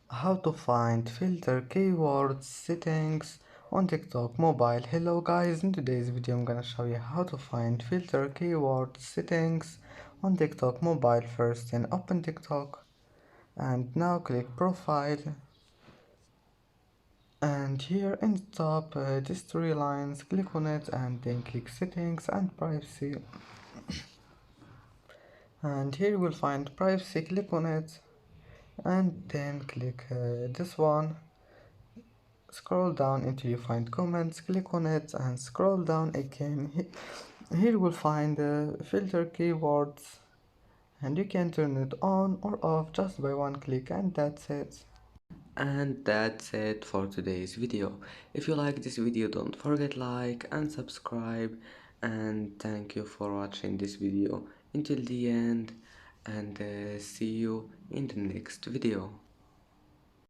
How to find filter keywords settings on TikTok mobile. Hello guys, in today's video I'm gonna show you how to find filter keyword settings on TikTok mobile. First, then open TikTok and now click profile, and here in the top these three lines, click on it and then click settings and privacy, and here you will find privacy. Click on it and then click this one. Scroll down until you find comments, click on it and scroll down again. Here you will find filter keywords, and you can turn it on or off just by one click, and that's it. And that's it for today's video. If you like this video, don't forget like and subscribe, and thank you for watching this video until the end, and see you in the next video.